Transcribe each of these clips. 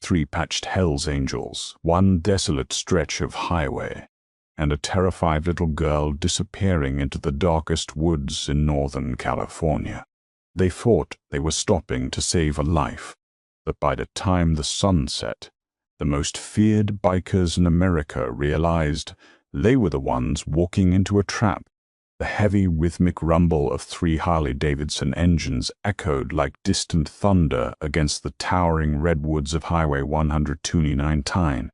3 patched Hell's Angels, 1 desolate stretch of highway, and a terrified little girl disappearing into the darkest woods in Northern California. They thought they were stopping to save a life, but by the time the sun set, the most feared bikers in America realized they were the ones walking into a trap. The heavy rhythmic rumble of 3 Harley-Davidson engines echoed like distant thunder against the towering redwoods of Highway 129.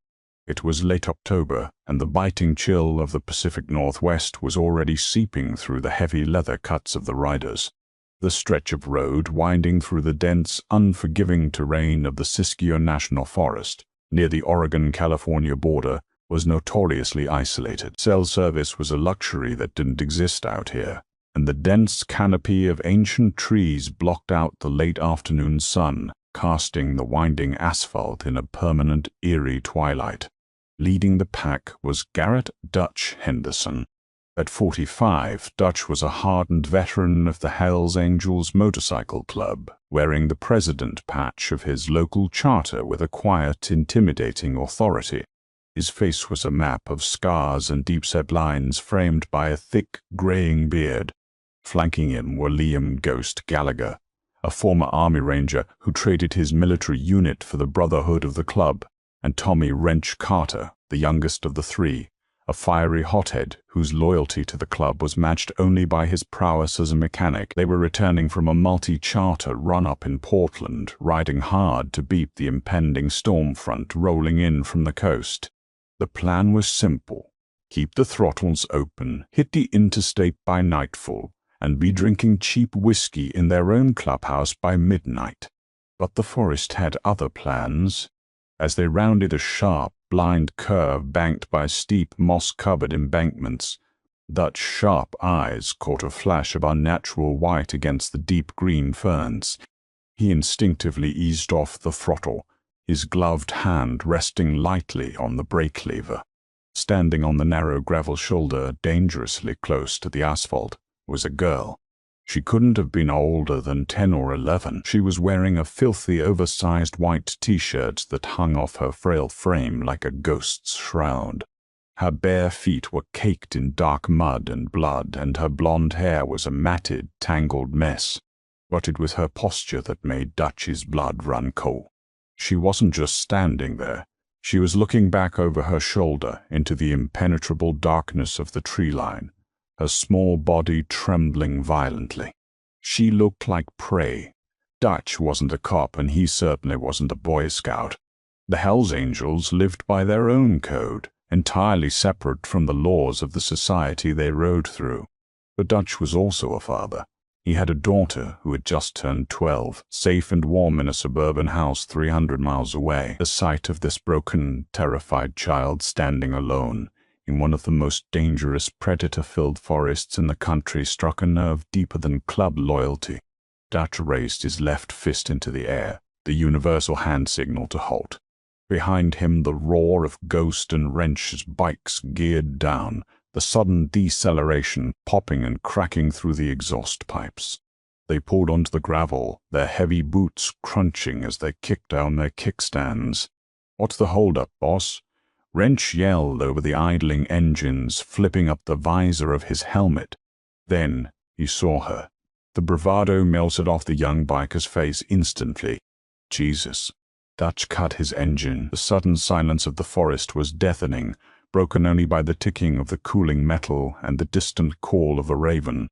It was late October, and the biting chill of the Pacific Northwest was already seeping through the heavy leather cuts of the riders. The stretch of road winding through the dense, unforgiving terrain of the Siskiyou National Forest, near the Oregon-California border, was notoriously isolated. Cell service was a luxury that didn't exist out here, and the dense canopy of ancient trees blocked out the late afternoon sun, casting the winding asphalt in a permanent, eerie twilight. Leading the pack was Garrett "Dutch" Henderson. At 45, Dutch was a hardened veteran of the Hells Angels Motorcycle Club, wearing the president patch of his local charter with a quiet, intimidating authority. His face was a map of scars and deep-set lines framed by a thick, graying beard. Flanking him were Liam "Ghost" Gallagher, a former Army Ranger who traded his military unit for the Brotherhood of the club, and Tommy "Wrench" Carter, the youngest of the 3, a fiery hothead whose loyalty to the club was matched only by his prowess as a mechanic. They were returning from a multi-charter run-up in Portland, riding hard to beat the impending storm front rolling in from the coast. The plan was simple: keep the throttles open, hit the interstate by nightfall, and be drinking cheap whiskey in their own clubhouse by midnight. But the forest had other plans. As they rounded a sharp, blind curve banked by steep, moss-covered embankments, Dutch's sharp eyes caught a flash of unnatural white against the deep green ferns. He instinctively eased off the throttle, his gloved hand resting lightly on the brake lever. Standing on the narrow gravel shoulder, dangerously close to the asphalt, was a girl. She couldn't have been older than 10 or 11. She was wearing a filthy, oversized white t-shirt that hung off her frail frame like a ghost's shroud. Her bare feet were caked in dark mud and blood, and her blonde hair was a matted, tangled mess. But it was her posture that made Dutch's blood run cold. She wasn't just standing there. She was looking back over her shoulder into the impenetrable darkness of the tree line, her small body trembling violently. She looked like prey. Dutch wasn't a cop, and he certainly wasn't a Boy Scout. The Hells Angels lived by their own code, entirely separate from the laws of the society they rode through. But Dutch was also a father. He had a daughter who had just turned 12, safe and warm in a suburban house 300 miles away. The sight of this broken, terrified child standing alone in one of the most dangerous, predator-filled forests in the country struck a nerve deeper than club loyalty. Dutch raised his left fist into the air, the universal hand signal to halt. Behind him the roar of Ghost and Wrench's bikes geared down, the sudden deceleration popping and cracking through the exhaust pipes. They pulled onto the gravel, their heavy boots crunching as they kicked down their kickstands. "What's the holdup, boss?" Wrench yelled over the idling engines, flipping up the visor of his helmet. Then he saw her. The bravado melted off the young biker's face instantly. Jesus. Dutch cut his engine. The sudden silence of the forest was deafening, broken only by the ticking of the cooling metal and the distant call of a raven.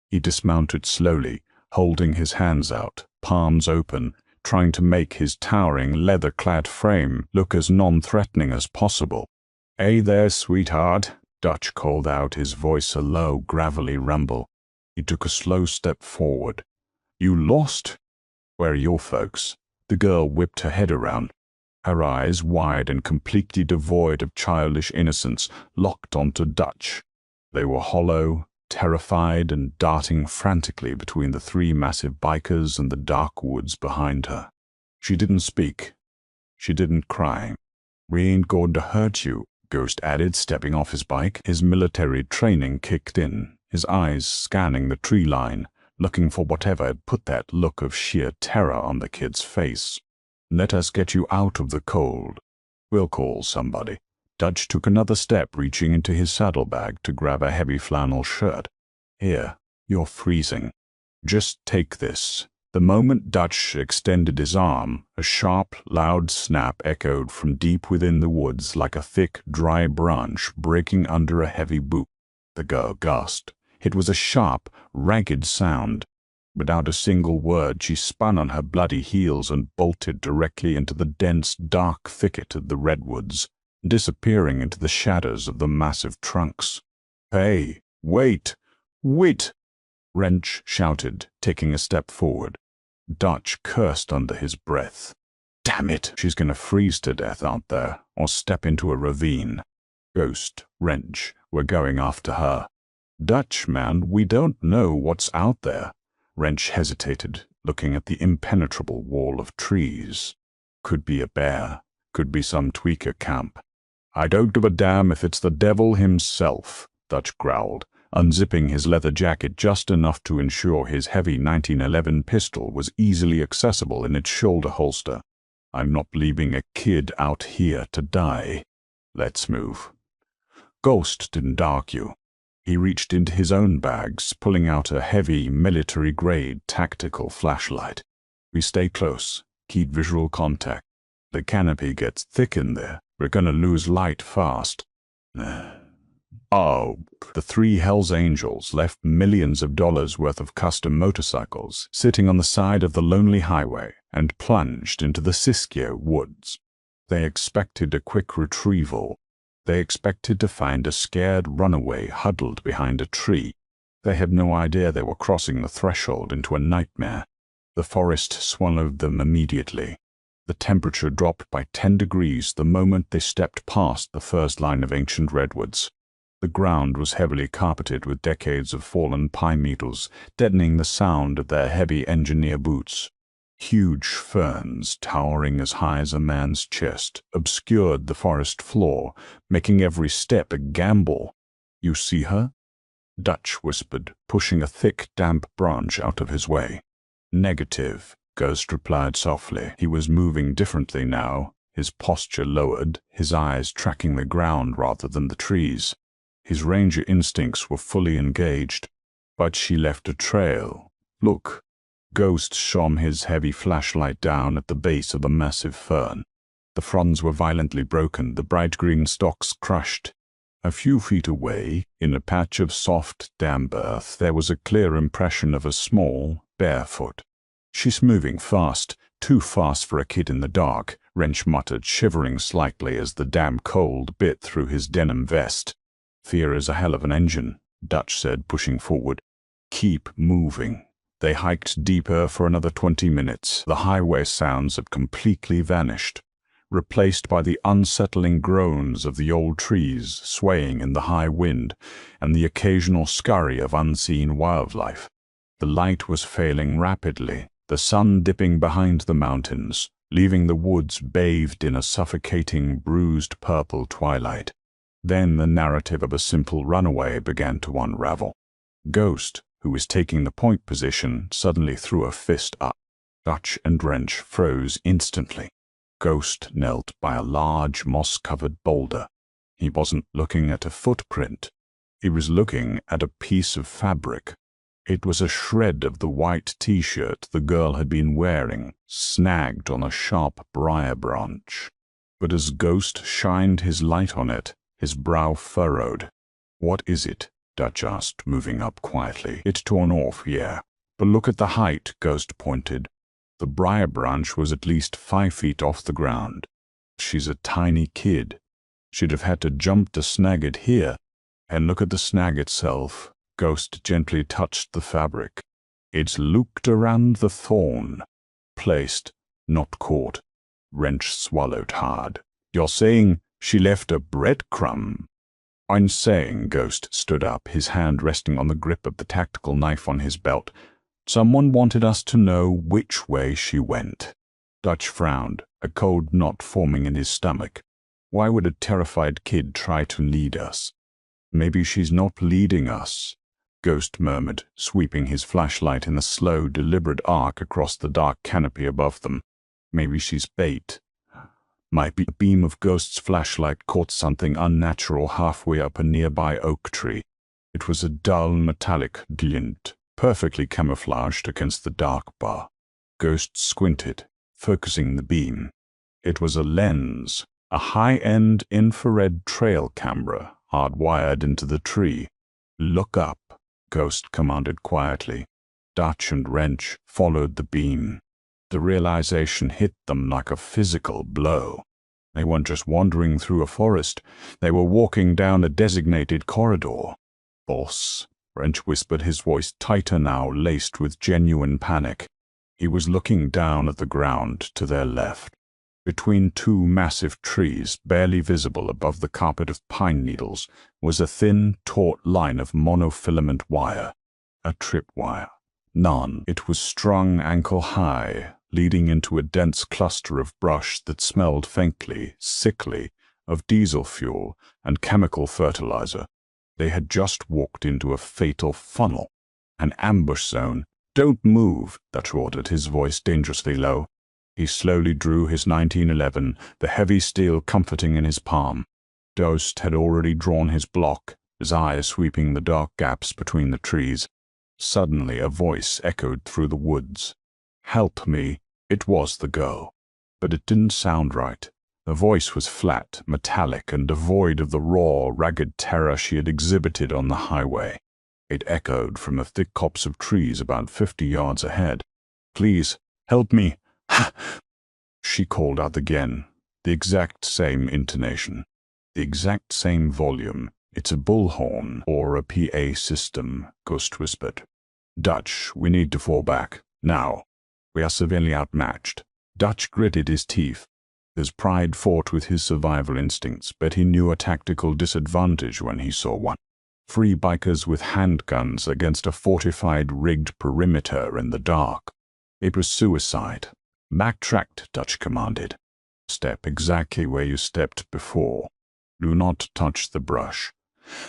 He dismounted slowly, holding his hands out, palms open, trying to make his towering, leather-clad frame look as non-threatening as possible. "Hey there, sweetheart," Dutch called out, his voice a low, gravelly rumble. He took a slow step forward. "You lost? Where are your folks?" The girl whipped her head around. Her eyes, wide and completely devoid of childish innocence, locked onto Dutch. They were hollow, terrified, and darting frantically between the 3 massive bikers and the dark woods behind her. She didn't speak. She didn't cry. "We ain't going to hurt you," Ghost added, stepping off his bike. His military training kicked in, his eyes scanning the tree line, looking for whatever had put that look of sheer terror on the kid's face. Let us get you out of the cold. We'll call somebody. Dutch took another step, reaching into his saddlebag to grab a heavy flannel shirt. Here, you're freezing. Just take this. The moment Dutch extended his arm, a sharp, loud snap echoed from deep within the woods like a thick, dry branch breaking under a heavy boot. The girl gasped. It was a sharp, ragged sound. Without a single word, she spun on her bloody heels and bolted directly into the dense, dark thicket of the redwoods, disappearing into the shadows of the massive trunks. "Hey, wait! Wait!" Wrench shouted, taking a step forward. Dutch cursed under his breath. "Damn it! She's gonna freeze to death out there, or step into a ravine. Ghost, Wrench, we're going after her." "Dutch, man, we don't know what's out there." Wrench hesitated, looking at the impenetrable wall of trees. "Could be a bear, could be some tweaker camp." "I don't give a damn if it's the devil himself," Dutch growled, unzipping his leather jacket just enough to ensure his heavy 1911 pistol was easily accessible in its shoulder holster. "I'm not leaving a kid out here to die. Let's move." Ghost didn't argue. He reached into his own bags, pulling out a heavy, military-grade tactical flashlight. "We stay close. Keep visual contact. The canopy gets thick in there. We're gonna lose light fast." Oh, the three Hells Angels left millions of dollars worth of custom motorcycles sitting on the side of the lonely highway and plunged into the Siskiyou woods. They expected a quick retrieval. They expected to find a scared runaway huddled behind a tree. They had no idea they were crossing the threshold into a nightmare. The forest swallowed them immediately. The temperature dropped by 10 degrees the moment they stepped past the first line of ancient redwoods. The ground was heavily carpeted with decades of fallen pine needles, deadening the sound of their heavy engineer boots. Huge ferns, towering as high as a man's chest, obscured the forest floor, making every step a gamble. "You see her?" Dutch whispered, pushing a thick, damp branch out of his way. "Negative," Ghost replied softly. He was moving differently now, his posture lowered, his eyes tracking the ground rather than the trees. His ranger instincts were fully engaged. "But she left a trail. Look." Ghost shone his heavy flashlight down at the base of a massive fern. The fronds were violently broken, the bright green stalks crushed. A few feet away, in a patch of soft, damp earth, there was a clear impression of a small, bare foot. "She's moving fast, too fast for a kid in the dark," Wrench muttered, shivering slightly as the damp cold bit through his denim vest. "Fear is a hell of an engine," Dutch said, pushing forward. "Keep moving." They hiked deeper for another 20 minutes. The highway sounds had completely vanished, replaced by the unsettling groans of the old trees swaying in the high wind and the occasional scurry of unseen wildlife. The light was failing rapidly, the sun dipping behind the mountains, leaving the woods bathed in a suffocating, bruised purple twilight. Then the narrative of a simple runaway began to unravel. Ghost, who was taking the point position, suddenly threw a fist up. Dutch and Wrench froze instantly. Ghost knelt by a large, moss-covered boulder. He wasn't looking at a footprint. He was looking at a piece of fabric. It was a shred of the white t-shirt the girl had been wearing, snagged on a sharp briar branch. But as Ghost shined his light on it, his brow furrowed. "What is it?" Dutch asked, moving up quietly. "It's torn off, yeah. But look at the height," Ghost pointed. The briar branch was at least 5 feet off the ground. "She's a tiny kid. She'd have had to jump to snag it here. And look at the snag itself." Ghost gently touched the fabric. "It's looped around the thorn. Placed, not caught." Wrench swallowed hard. "You're saying she left a breadcrumb?" "I'm saying," Ghost stood up, his hand resting on the grip of the tactical knife on his belt, "someone wanted us to know which way she went." Dutch frowned, a cold knot forming in his stomach. Why would a terrified kid try to lead us? "Maybe she's not leading us," Ghost murmured, sweeping his flashlight in a slow, deliberate arc across the dark canopy above them. Maybe she's bait. Might be a beam of Ghost's flashlight caught something unnatural halfway up a nearby oak tree. It was a dull metallic glint, perfectly camouflaged against the dark bar. Ghost squinted, focusing the beam. It was a lens, a high-end infrared trail camera hardwired into the tree. "Look up," Ghost commanded quietly. Dutch and Wrench followed the beam. The realization hit them like a physical blow. They weren't just wandering through a forest. They were walking down a designated corridor. "Boss," Wrench whispered, his voice tighter now, laced with genuine panic. He was looking down at the ground to their left. Between two massive trees, barely visible above the carpet of pine needles, was a thin, taut line of monofilament wire. A tripwire. None. It was strung ankle-high, leading into a dense cluster of brush that smelled faintly, sickly, of diesel fuel and chemical fertilizer. They had just walked into a fatal funnel. An ambush zone. "Don't move," Dutch ordered, his voice dangerously low. He slowly drew his 1911, the heavy steel comforting in his palm. Ghost had already drawn his block, his eyes sweeping the dark gaps between the trees. Suddenly a voice echoed through the woods. "Help me." It was the girl. But it didn't sound right. The voice was flat, metallic, and devoid of the raw, ragged terror she had exhibited on the highway. It echoed from a thick copse of trees about 50 yards ahead. "Please, help me." She called out again, the exact same intonation, the exact same volume. "It's a bullhorn or a PA system," Ghost whispered. "Dutch, we need to fall back. Now. We are severely outmatched." Dutch gritted his teeth. His pride fought with his survival instincts, but he knew a tactical disadvantage when he saw one. Free bikers with handguns against a fortified, rigged perimeter in the dark. It was suicide. "Backtracked," Dutch commanded. "Step exactly where you stepped before. Do not touch the brush."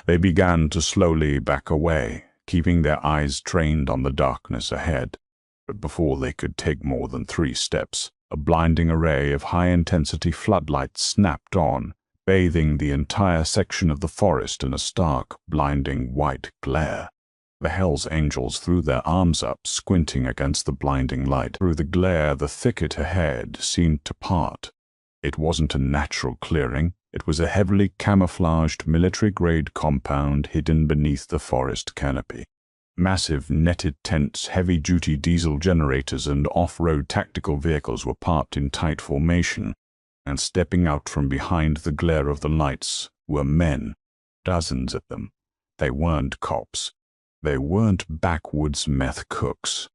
They began to slowly back away, keeping their eyes trained on the darkness ahead. But before they could take more than 3 steps, a blinding array of high-intensity floodlights snapped on, bathing the entire section of the forest in a stark, blinding white glare. The Hell's Angels threw their arms up, squinting against the blinding light. Through the glare, the thicket ahead seemed to part. It wasn't a natural clearing. It was a heavily camouflaged military-grade compound hidden beneath the forest canopy. Massive netted tents, heavy-duty diesel generators, and off-road tactical vehicles were parked in tight formation, and stepping out from behind the glare of the lights were men, dozens of them. They weren't cops. They weren't backwoods meth cooks.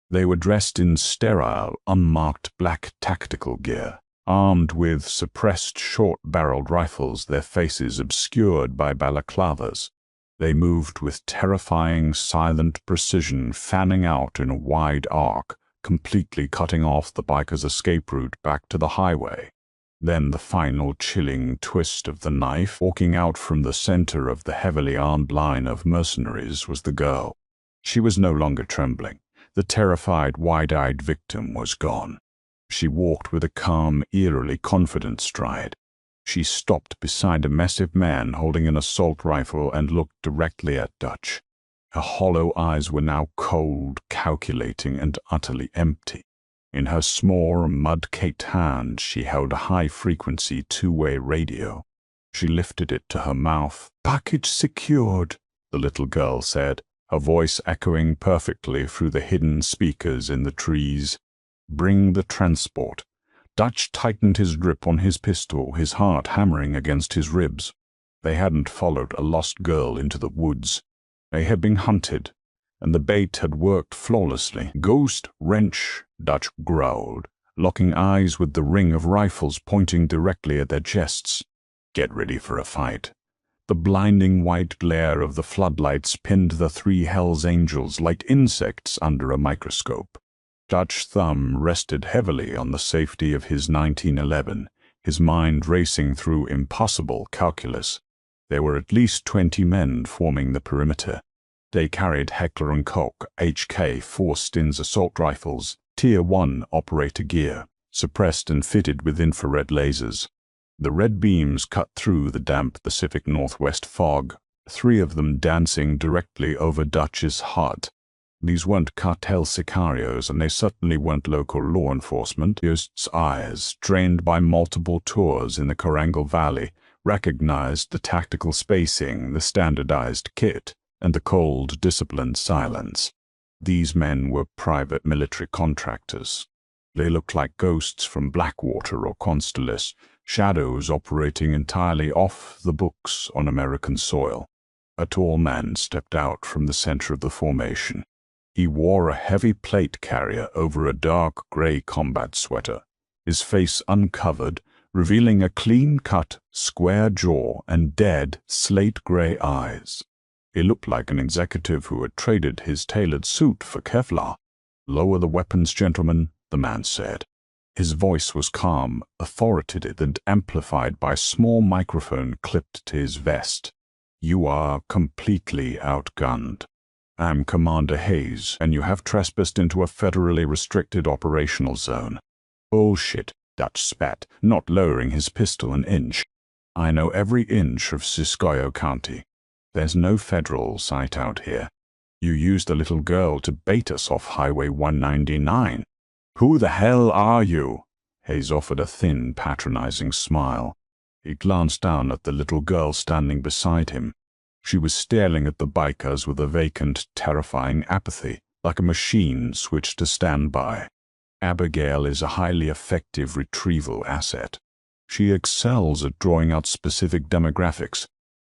They were dressed in sterile, unmarked black tactical gear, armed with suppressed short-barreled rifles, their faces obscured by balaclavas. They moved with terrifying, silent precision, fanning out in a wide arc, completely cutting off the biker's escape route back to the highway. Then the final chilling twist of the knife. Walking out from the center of the heavily armed line of mercenaries was the girl. She was no longer trembling. The terrified, wide-eyed victim was gone. She walked with a calm, eerily confident stride. She stopped beside a massive man holding an assault rifle and looked directly at Dutch. Her hollow eyes were now cold, calculating, and utterly empty. In her small, mud-caked hand, she held a high-frequency two-way radio. She lifted it to her mouth. "Package secured," the little girl said, her voice echoing perfectly through the hidden speakers in the trees. "Bring the transport." Dutch tightened his grip on his pistol, his heart hammering against his ribs. They hadn't followed a lost girl into the woods. They had been hunted, and the bait had worked flawlessly. "Ghost, Wrench," Dutch growled, locking eyes with the ring of rifles pointing directly at their chests. "Get ready for a fight." The blinding white glare of the floodlights pinned the 3 Hell's Angels like insects under a microscope. Dutch's thumb rested heavily on the safety of his 1911, his mind racing through impossible calculus. There were at least 20 men forming the perimeter. They carried Heckler & Koch HK 4 Stins assault rifles, Tier 1 operator gear, suppressed and fitted with infrared lasers. The red beams cut through the damp Pacific Northwest fog, 3 of them dancing directly over Dutch's heart. These weren't cartel sicarios, and they certainly weren't local law enforcement. Ghost's eyes, trained by multiple tours in the Korangal Valley, recognized the tactical spacing, the standardized kit, and the cold, disciplined silence. These men were private military contractors. They looked like ghosts from Blackwater or Constellus, shadows operating entirely off the books on American soil. A tall man stepped out from the center of the formation. He wore a heavy plate carrier over a dark gray combat sweater, his face uncovered, revealing a clean-cut, square jaw and dead, slate-gray eyes. He looked like an executive who had traded his tailored suit for Kevlar. "Lower the weapons, gentlemen," the man said. His voice was calm, authoritative, and amplified by a small microphone clipped to his vest. "You are completely outgunned. I'm Commander Hayes, and you have trespassed into a federally restricted operational zone." "Bullshit," Dutch spat, not lowering his pistol an inch. "I know every inch of Siskiyou County. There's no federal site out here. You used a little girl to bait us off Highway 199. Who the hell are you?" Hayes offered a thin, patronizing smile. He glanced down at the little girl standing beside him. She was staring at the bikers with a vacant, terrifying apathy, like a machine switched to standby. "Abigail is a highly effective retrieval asset. She excels at drawing out specific demographics,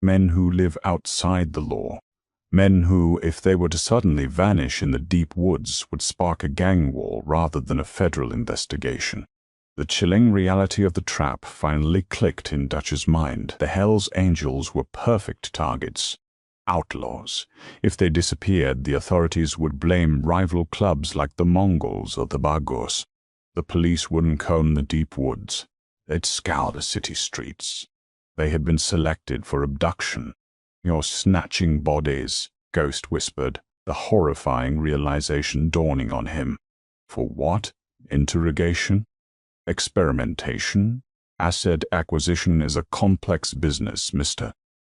men who live outside the law, men who, if they were to suddenly vanish in the deep woods, would spark a gang war rather than a federal investigation." The chilling reality of the trap finally clicked in Dutch's mind. The Hells Angels were perfect targets. Outlaws. If they disappeared, the authorities would blame rival clubs like the Mongols or the Bagos. The police wouldn't comb the deep woods. They'd scour the city streets. They had been selected for abduction. "You're snatching bodies," Ghost whispered, the horrifying realization dawning on him. "For what? Interrogation? Experimentation? Asset acquisition is a complex business, Mr.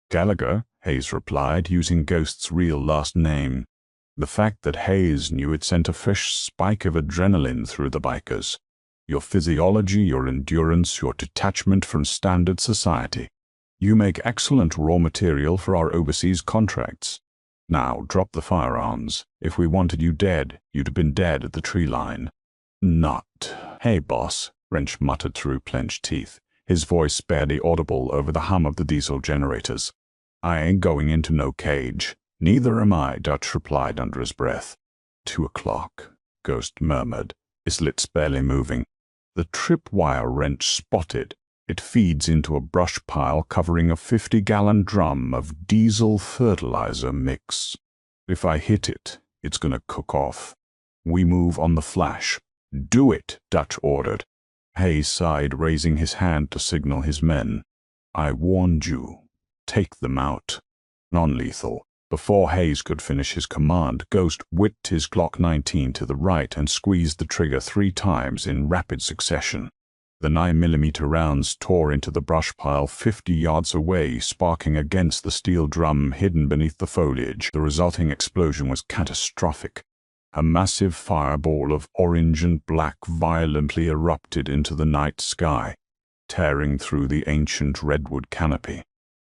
Gallagher," Hayes replied, using Ghost's real last name. The fact that Hayes knew it sent a fresh spike of adrenaline through the bikers. "Your physiology, your endurance, your detachment from standard society. You make excellent raw material for our overseas contracts. Now drop the firearms. If we wanted you dead, you'd have been dead at the tree line." "Not. Hey, boss," Wrench muttered through clenched teeth, his voice barely audible over the hum of the diesel generators. "I ain't going into no cage." "Neither am I," Dutch replied under his breath. 2:00, Ghost murmured, his lips barely moving. "The tripwire Wrench spotted. It feeds into a brush pile covering a 50-gallon drum of diesel fertilizer mix. If I hit it, it's gonna cook off. We move on the flash." "Do it," Dutch ordered. Hayes sighed, raising his hand to signal his men. "I warned you. Take them out." Non-lethal. Before Hayes could finish his command, Ghost whipped his Glock 19 to the right and squeezed the trigger 3 times in rapid succession. The 9mm rounds tore into the brush pile 50 yards away, sparking against the steel drum hidden beneath the foliage. The resulting explosion was catastrophic. A massive fireball of orange and black violently erupted into the night sky, tearing through the ancient redwood canopy.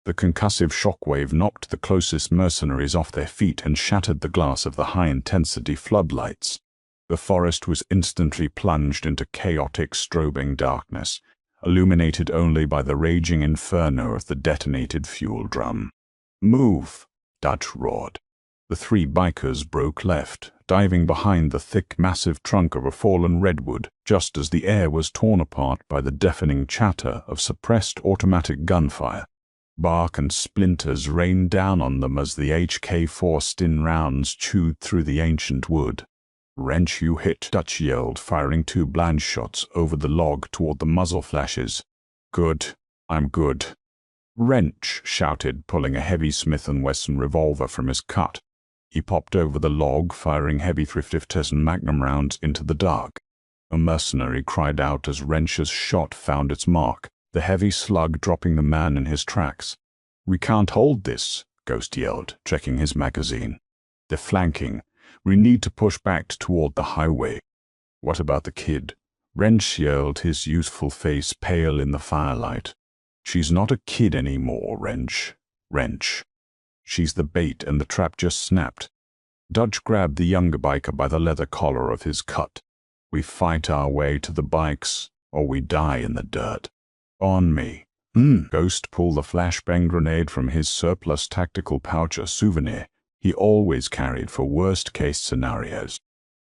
The concussive shockwave knocked the closest mercenaries off their feet and shattered the glass of the high-intensity floodlights. The forest was instantly plunged into chaotic, strobing darkness, illuminated only by the raging inferno of the detonated fuel drum. "Move!" Dutch roared. The 3 bikers broke left, diving behind the thick, massive trunk of a fallen redwood, just as the air was torn apart by the deafening chatter of suppressed automatic gunfire. Bark and splinters rained down on them as the HK-4 Stin rounds chewed through the ancient wood. "Wrench, you hit," Dutch yelled, firing 2 blind shots over the log toward the muzzle flashes. "Good. I'm good." "Wrench," shouted, pulling a heavy Smith & Wesson revolver from his cut. He popped over the log, firing heavy .357 Magnum rounds into the dark. A mercenary cried out as Wrench's shot found its mark, the heavy slug dropping the man in his tracks. "We can't hold this," Ghost yelled, checking his magazine. "They're flanking. We need to push back toward the highway." "What about the kid?" Wrench yelled, his youthful face pale in the firelight. "She's not a kid anymore, Wrench. She's the bait, and the trap just snapped." Dutch grabbed the younger biker by the leather collar of his cut. "We fight our way to the bikes, or we die in the dirt. On me." Ghost pulled a flashbang grenade from his surplus tactical pouch, a souvenir he always carried for worst-case scenarios.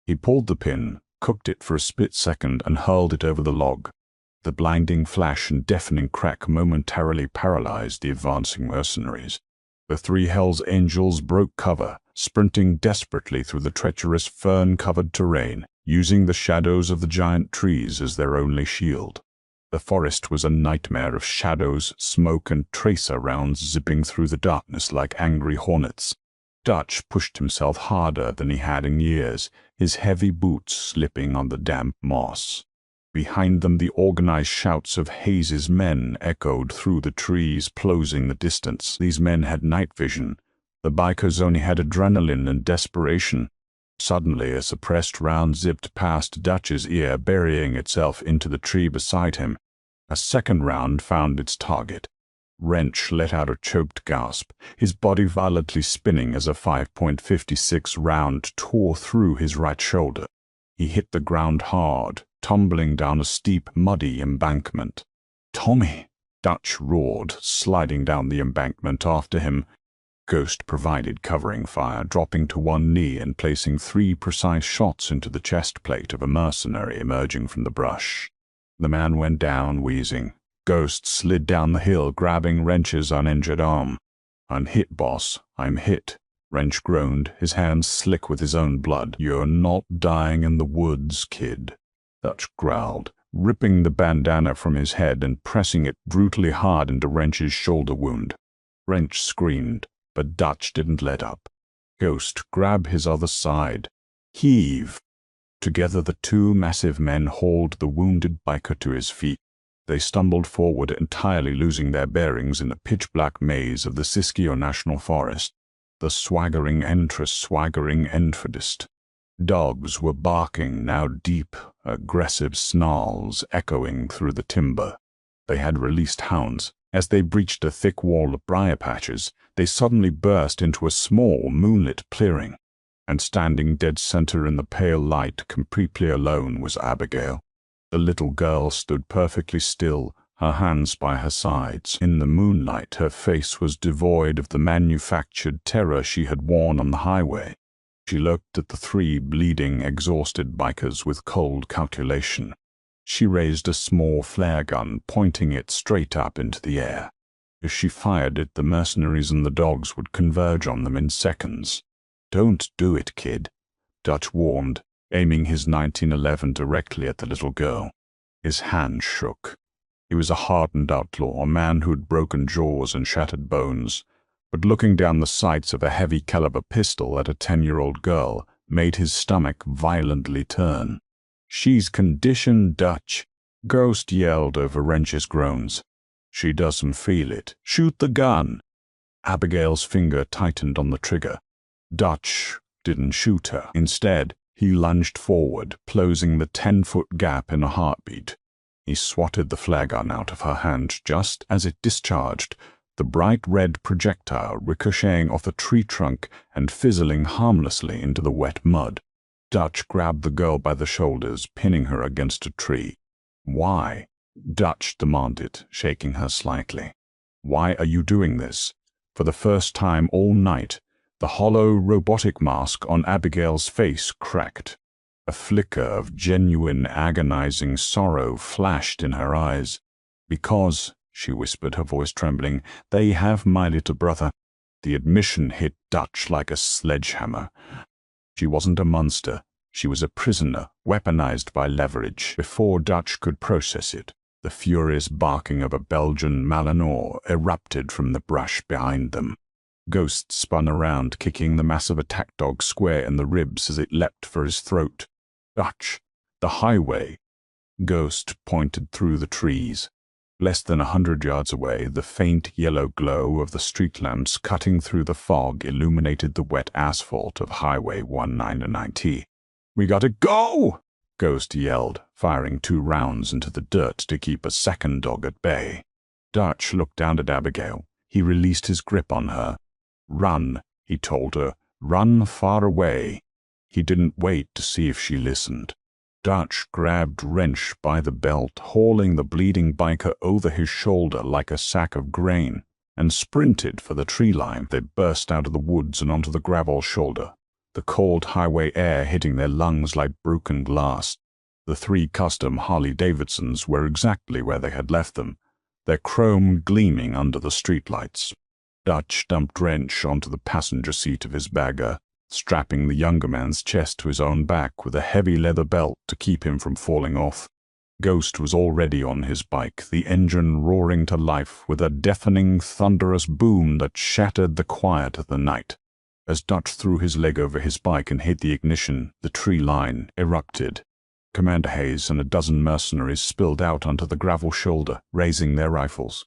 He pulled the pin, cooked it for a split second, and hurled it over the log. The blinding flash and deafening crack momentarily paralyzed the advancing mercenaries. The three Hells Angels broke cover, sprinting desperately through the treacherous fern-covered terrain, using the shadows of the giant trees as their only shield. The forest was a nightmare of shadows, smoke, and tracer rounds zipping through the darkness like angry hornets. Dutch pushed himself harder than he had in years, his heavy boots slipping on the damp moss. Behind them, the organized shouts of Hayes's men echoed through the trees, closing the distance. These men had night vision. The bikers only had adrenaline and desperation. Suddenly, a suppressed round zipped past Dutch's ear, burying itself into the tree beside him. A second round found its target. Wrench let out a choked gasp, his body violently spinning as a 5.56 round tore through his right shoulder. He hit the ground hard, tumbling down a steep, muddy embankment. "Tommy!" Dutch roared, sliding down the embankment after him. Ghost provided covering fire, dropping to one knee and placing 3 precise shots into the chest plate of a mercenary emerging from the brush. The man went down, wheezing. Ghost slid down the hill, grabbing Wrench's uninjured arm. "I'm hit, boss. I'm hit." Wrench groaned, his hands slick with his own blood. "You're not dying in the woods, kid." Dutch growled, ripping the bandana from his head and pressing it brutally hard into Wrench's shoulder wound. Wrench screamed, but Dutch didn't let up. Ghost grabbed his other side. "Heave." Together the two massive men hauled the wounded biker to his feet. They stumbled forward, entirely losing their bearings in the pitch-black maze of the Siskiyou National Forest. The swaggering Enfordist. Dogs were barking, now deep, aggressive snarls echoing through the timber. They had released hounds. As they breached a thick wall of briar patches, they suddenly burst into a small, moonlit clearing. And standing dead center in the pale light, completely alone, was Abigail. The little girl stood perfectly still, her hands by her sides. In the moonlight, her face was devoid of the manufactured terror she had worn on the highway. She looked at the three bleeding, exhausted bikers with cold calculation. She raised a small flare gun, pointing it straight up into the air. If she fired it, the mercenaries and the dogs would converge on them in seconds. "Don't do it, kid," Dutch warned, aiming his 1911 directly at the little girl. His hand shook. He was a hardened outlaw, a man who'd broken jaws and shattered bones, but looking down the sights of a heavy-caliber pistol at a 10-year-old girl made his stomach violently turn. "She's conditioned, Dutch," Ghost yelled over Wrench's groans. "She doesn't feel it. Shoot the gun." Abigail's finger tightened on the trigger. Dutch didn't shoot her. Instead, he lunged forward, closing the 10-foot gap in a heartbeat. He swatted the flare gun out of her hand just as it discharged, the bright red projectile ricocheting off the tree trunk and fizzling harmlessly into the wet mud. Dutch grabbed the girl by the shoulders, pinning her against a tree. "Why?" Dutch demanded, shaking her slightly. "Why are you doing this?" For the first time all night, the hollow robotic mask on Abigail's face cracked. A flicker of genuine, agonizing sorrow flashed in her eyes. "Because," she whispered, her voice trembling, "they have my little brother." The admission hit Dutch like a sledgehammer. She wasn't a monster. She was a prisoner, weaponized by leverage. Before Dutch could process it, the furious barking of a Belgian Malinois erupted from the brush behind them. Ghost spun around, kicking the massive attack dog square in the ribs as it leapt for his throat. "Dutch!" The highway. Ghost pointed through the trees. Less than 100 yards away, the faint yellow glow of the street lamps cutting through the fog illuminated the wet asphalt of Highway 199T. "We gotta go!" Ghost yelled, firing 2 rounds into the dirt to keep a second dog at bay. Dutch looked down at Abigail. He released his grip on her. "Run," he told her. "Run far away." He didn't wait to see if she listened. Dutch grabbed Wrench by the belt, hauling the bleeding biker over his shoulder like a sack of grain, and sprinted for the tree line. They burst out of the woods and onto the gravel shoulder, the cold highway air hitting their lungs like broken glass. The 3 custom Harley-Davidsons were exactly where they had left them, their chrome gleaming under the streetlights. Dutch dumped Wrench onto the passenger seat of his bagger, strapping the younger man's chest to his own back with a heavy leather belt to keep him from falling off. Ghost was already on his bike, the engine roaring to life with a deafening, thunderous boom that shattered the quiet of the night. As Dutch threw his leg over his bike and hit the ignition, the tree line erupted. Commander Hayes and a dozen mercenaries spilled out onto the gravel shoulder, raising their rifles.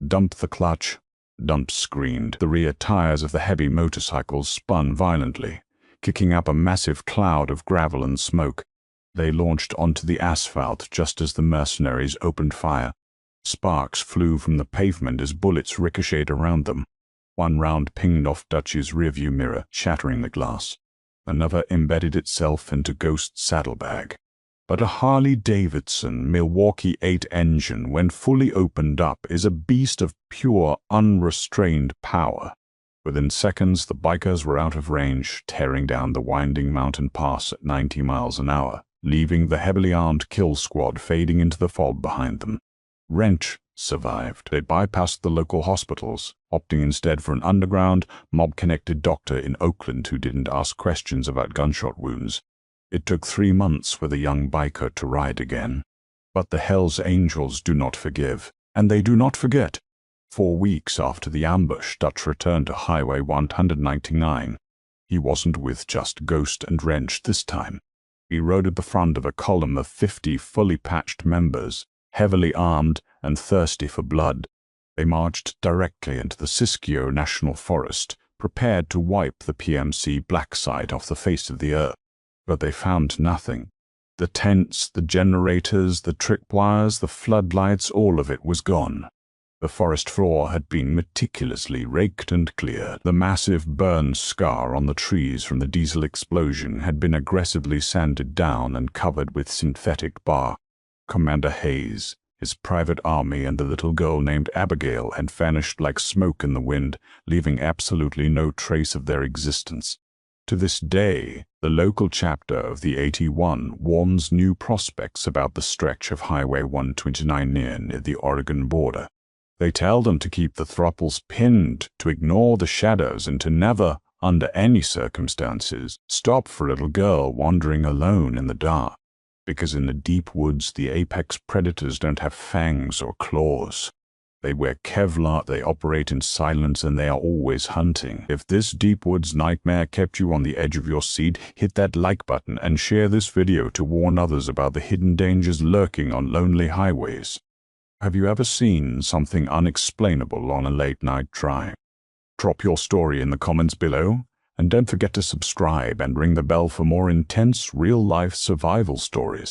"Dump the clutch." Dump screamed. The rear tires of the heavy motorcycles spun violently, kicking up a massive cloud of gravel and smoke. They launched onto the asphalt just as the mercenaries opened fire. Sparks flew from the pavement as bullets ricocheted around them. 1 round pinged off Dutch's rearview mirror, shattering the glass. Another embedded itself into Ghost's saddlebag. But a Harley-Davidson Milwaukee 8 engine, when fully opened up, is a beast of pure, unrestrained power. Within seconds, the bikers were out of range, tearing down the winding mountain pass at 90 miles an hour, leaving the heavily armed kill squad fading into the fog behind them. Wrench survived. They bypassed the local hospitals, opting instead for an underground, mob-connected doctor in Oakland who didn't ask questions about gunshot wounds. It took 3 months for the young biker to ride again. But the Hells Angels do not forgive, and they do not forget. 4 weeks after the ambush, Dutch returned to Highway 199. He wasn't with just Ghost and Wrench this time. He rode at the front of a column of 50 fully patched members, heavily armed and thirsty for blood. They marched directly into the Siskiyou National Forest, prepared to wipe the PMC black site off the face of the earth. But they found nothing. The tents, the generators, the tripwires, the floodlights, all of it was gone. The forest floor had been meticulously raked and cleared. The massive burn scar on the trees from the diesel explosion had been aggressively sanded down and covered with synthetic bark. Commander Hayes, his private army, and the little girl named Abigail had vanished like smoke in the wind, leaving absolutely no trace of their existence. To this day, the local chapter of the 81 warns new prospects about the stretch of Highway 129 near the Oregon border. They tell them to keep the throttles pinned, to ignore the shadows, and to never, under any circumstances, stop for a little girl wandering alone in the dark. Because in the deep woods, the apex predators don't have fangs or claws. They wear Kevlar, they operate in silence, and they are always hunting. If this deep woods nightmare kept you on the edge of your seat, hit that like button and share this video to warn others about the hidden dangers lurking on lonely highways. Have you ever seen something unexplainable on a late-night drive? Drop your story in the comments below, and don't forget to subscribe and ring the bell for more intense real-life survival stories.